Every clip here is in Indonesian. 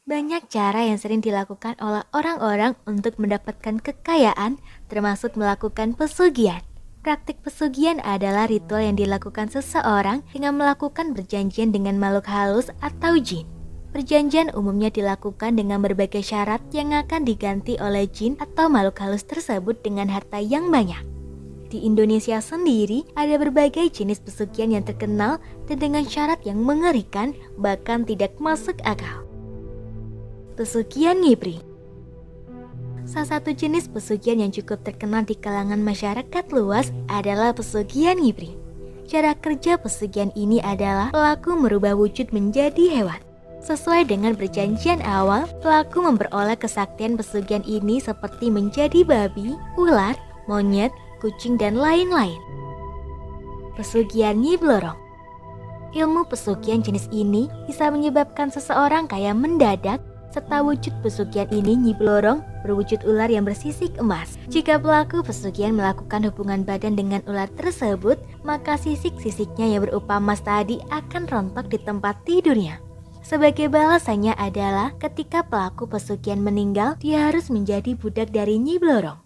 Banyak cara yang sering dilakukan oleh orang-orang untuk mendapatkan kekayaan, termasuk melakukan pesugihan. Praktik pesugihan adalah ritual yang dilakukan seseorang dengan melakukan perjanjian dengan makhluk halus atau jin. Perjanjian umumnya dilakukan dengan berbagai syarat yang akan diganti oleh jin atau makhluk halus tersebut dengan harta yang banyak. Di Indonesia sendiri, ada berbagai jenis pesugihan yang terkenal dan dengan syarat yang mengerikan, bahkan tidak masuk akal. Pesugihan Ngibri. Salah satu jenis pesugihan yang cukup terkenal di kalangan masyarakat luas adalah pesugihan Ngibri. Cara kerja pesugihan ini adalah pelaku merubah wujud menjadi hewan. Sesuai dengan perjanjian awal, pelaku memperoleh kesaktian pesugihan ini seperti menjadi babi, ular, monyet, kucing, dan lain-lain. Pesugihan Nyi Blorong. Ilmu pesugihan jenis ini bisa menyebabkan seseorang kaya mendadak, serta wujud pesugihan ini Nyi Blorong berwujud ular yang bersisik emas. Jika pelaku pesugihan melakukan hubungan badan dengan ular tersebut, maka sisik-sisiknya yang berupa emas tadi akan rontok di tempat tidurnya. Sebagai balasannya adalah ketika pelaku pesugihan meninggal, dia harus menjadi budak dari Nyi Blorong.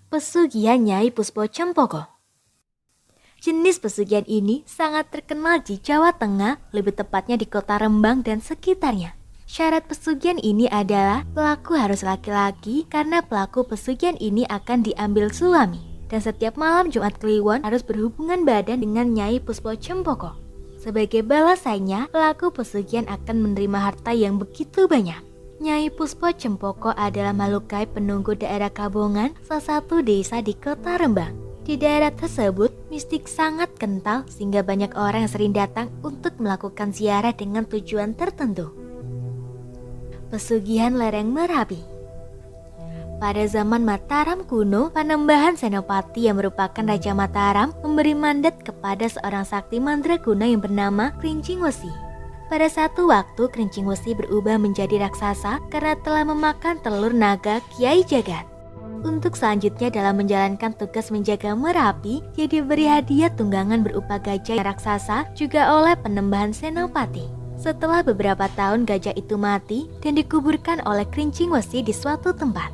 Pesugihan Nyai Puspo Cempoko. Jenis pesugihan ini sangat terkenal di Jawa Tengah, lebih tepatnya di kota Rembang dan sekitarnya. Syarat pesugihan ini adalah pelaku harus laki-laki karena pelaku pesugihan ini akan diambil suami. Dan setiap malam Jumat Kliwon harus berhubungan badan dengan Nyai Puspo Cempoko. Sebagai balasannya, pelaku pesugihan akan menerima harta yang begitu banyak. Nyai Puspo Cempoko adalah makhluk gaib penunggu daerah Kabongan, salah satu desa di kota Rembang. Di daerah tersebut, mistik sangat kental sehingga banyak orang yang sering datang untuk melakukan ziarah dengan tujuan tertentu. Pesugihan Lereng Merapi. Pada zaman Mataram kuno, Panembahan Senopati yang merupakan Raja Mataram memberi mandat kepada seorang sakti mandraguna yang bernama Krincing Wesi. Pada satu waktu, Krincing Wesi berubah menjadi raksasa karena telah memakan telur naga Kiai Jagat. Untuk selanjutnya dalam menjalankan tugas menjaga Merapi, dia diberi hadiah tunggangan berupa gajah raksasa juga oleh Panembahan Senopati. Setelah beberapa tahun gajah itu mati dan dikuburkan oleh Krincing Wesi di suatu tempat.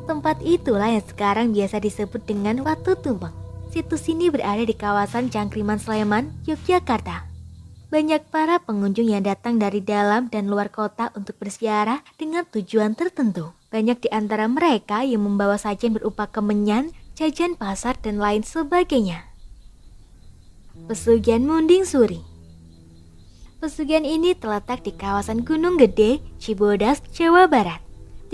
Tempat itulah yang sekarang biasa disebut dengan Watu Tumpeng. Situs ini berada di kawasan Cangkriman Sleman, Yogyakarta. Banyak para pengunjung yang datang dari dalam dan luar kota untuk berziarah dengan tujuan tertentu. Banyak di antara mereka yang membawa sajian berupa kemenyan, jajan pasar, dan lain sebagainya. Pesugihan Munding Suri. Pesugihan ini terletak di kawasan Gunung Gede, Cibodas, Jawa Barat.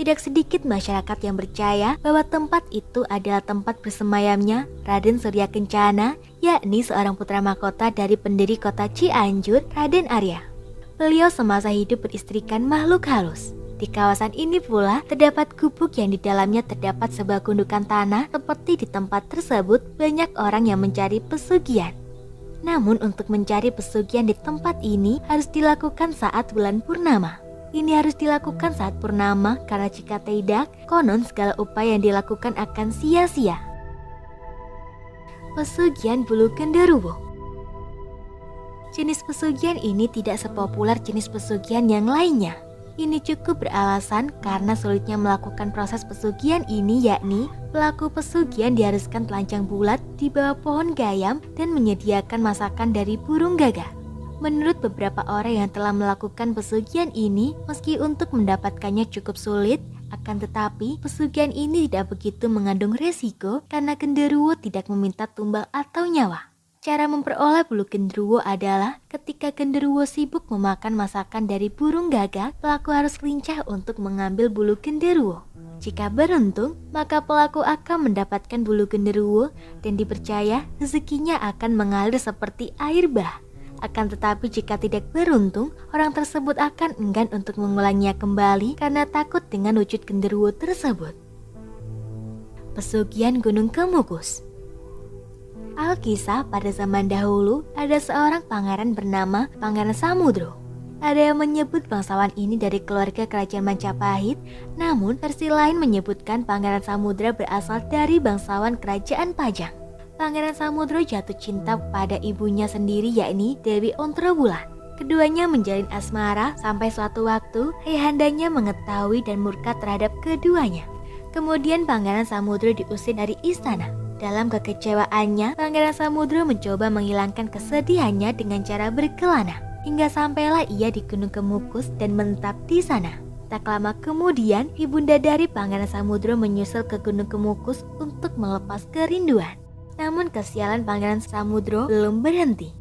Tidak sedikit masyarakat yang percaya bahwa tempat itu adalah tempat bersemayamnya Raden Surya Kencana, yakni seorang putra mahkota dari pendiri kota Cianjur, Raden Arya. Beliau semasa hidup beristrikan makhluk halus. Di kawasan ini pula terdapat gubuk yang di dalamnya terdapat sebuah gundukan tanah, seperti di tempat tersebut banyak orang yang mencari pesugihan. Namun untuk mencari pesugihan di tempat ini harus dilakukan saat bulan purnama. Ini harus dilakukan saat purnama karena jika tidak, konon segala upaya yang dilakukan akan sia-sia. Pesugihan Bulu Genderuwo. Jenis pesugihan ini tidak sepopuler jenis pesugihan yang lainnya. Ini cukup beralasan karena sulitnya melakukan proses pesugihan ini, yakni pelaku pesugihan diharuskan telanjang bulat di bawah pohon gayam dan menyediakan masakan dari burung gagak. Menurut beberapa orang yang telah melakukan pesugihan ini, meski untuk mendapatkannya cukup sulit, akan tetapi pesugihan ini tidak begitu mengandung resiko karena genderuwo tidak meminta tumbal atau nyawa. Cara memperoleh bulu genderuwo adalah ketika genderuwo sibuk memakan masakan dari burung gagak, pelaku harus lincah untuk mengambil bulu genderuwo. Jika beruntung, maka pelaku akan mendapatkan bulu genderuwo dan dipercaya rezekinya akan mengalir seperti air bah. Akan tetapi jika tidak beruntung, orang tersebut akan enggan untuk mengulanginya kembali karena takut dengan wujud genderuwo tersebut. Pesugihan Gunung Kemukus. Alkisah pada zaman dahulu ada seorang pangeran bernama Pangeran Samudro. Ada yang menyebut bangsawan ini dari keluarga kerajaan Majapahit, namun versi lain menyebutkan Pangeran Samudra berasal dari bangsawan kerajaan Pajang. Pangeran Samudro jatuh cinta pada ibunya sendiri yakni Dewi Ontrowulan. Keduanya menjalin asmara sampai suatu waktu ayahandanya mengetahui dan murka terhadap keduanya. Kemudian Pangeran Samudro diusir dari istana. Dalam kekecewaannya, Pangeran Samudro mencoba menghilangkan kesedihannya dengan cara berkelana. Hingga sampailah ia di Gunung Kemukus dan menetap di sana. Tak lama kemudian, ibunda dari Pangeran Samudro menyusul ke Gunung Kemukus untuk melepas kerinduan. Namun kesialan Pangeran Samudro belum berhenti.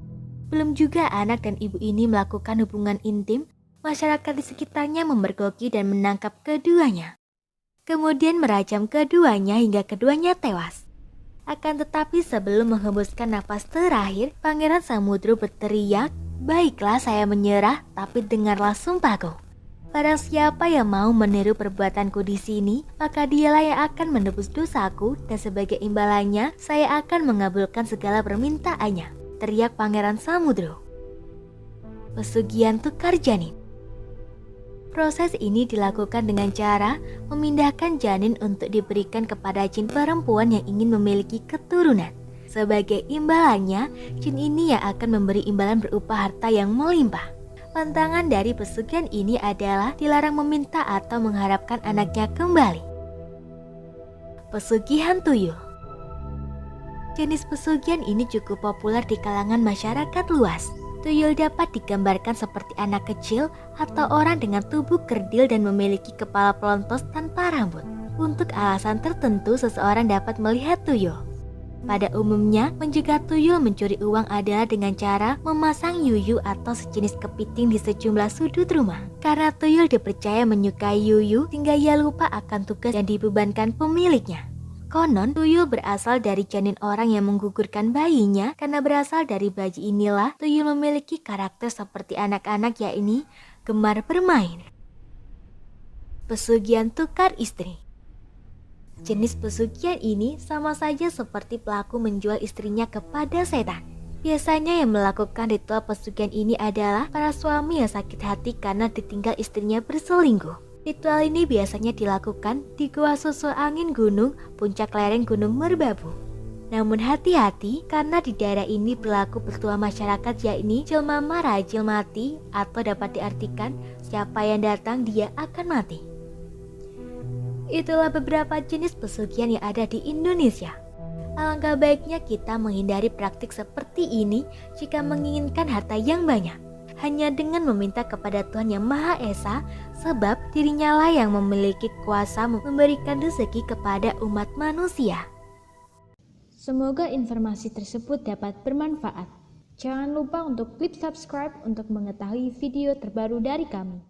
Belum juga anak dan ibu ini melakukan hubungan intim, masyarakat di sekitarnya memergoki dan menangkap keduanya. Kemudian merajam keduanya hingga keduanya tewas. Akan tetapi sebelum menghembuskan nafas terakhir, Pangeran Samudro berteriak, "Baiklah, saya menyerah, tapi dengarlah sumpahku. Barang siapa yang mau meniru perbuatanku di sini, maka dialah yang akan menebus dosaku dan sebagai imbalannya, saya akan mengabulkan segala permintaannya," teriak Pangeran Samudro. Pesugihan tukar janin. Proses ini dilakukan dengan cara memindahkan janin untuk diberikan kepada jin perempuan yang ingin memiliki keturunan. Sebagai imbalannya, jin ini yang akan memberi imbalan berupa harta yang melimpah. Pantangan dari pesugihan ini adalah dilarang meminta atau mengharapkan anaknya kembali. Pesugihan tuyul. Jenis pesugihan ini cukup populer di kalangan masyarakat luas. Tuyul dapat digambarkan seperti anak kecil atau orang dengan tubuh kerdil dan memiliki kepala pelontos tanpa rambut. Untuk alasan tertentu, seseorang dapat melihat tuyul. Pada umumnya, mencegah tuyul mencuri uang adalah dengan cara memasang yuyu atau sejenis kepiting di sejumlah sudut rumah. Karena tuyul dipercaya menyukai yuyu, sehingga ia lupa akan tugas yang dibebankan pemiliknya. Konon, tuyul berasal dari janin orang yang menggugurkan bayinya. Karena berasal dari bayi inilah, tuyul memiliki karakter seperti anak-anak, yakni gemar bermain. Pesugihan tukar istri. Jenis pesugihan ini sama saja seperti pelaku menjual istrinya kepada setan. Biasanya yang melakukan ritual pesugihan ini adalah para suami yang sakit hati karena ditinggal istrinya berselingkuh. Ritual ini biasanya dilakukan di Gua Susul Angin Gunung, puncak lereng Gunung Merbabu. Namun hati-hati karena di daerah ini berlaku petua masyarakat, yakni jelma mara jelmati, atau dapat diartikan siapa yang datang dia akan mati. Itulah beberapa jenis pesugihan yang ada di Indonesia. Alangkah baiknya kita menghindari praktik seperti ini jika menginginkan harta yang banyak. Hanya dengan meminta kepada Tuhan Yang Maha Esa, sebab dirinya lah yang memiliki kuasa memberikan rezeki kepada umat manusia. Semoga informasi tersebut dapat bermanfaat. Jangan lupa untuk klik subscribe untuk mengetahui video terbaru dari kami.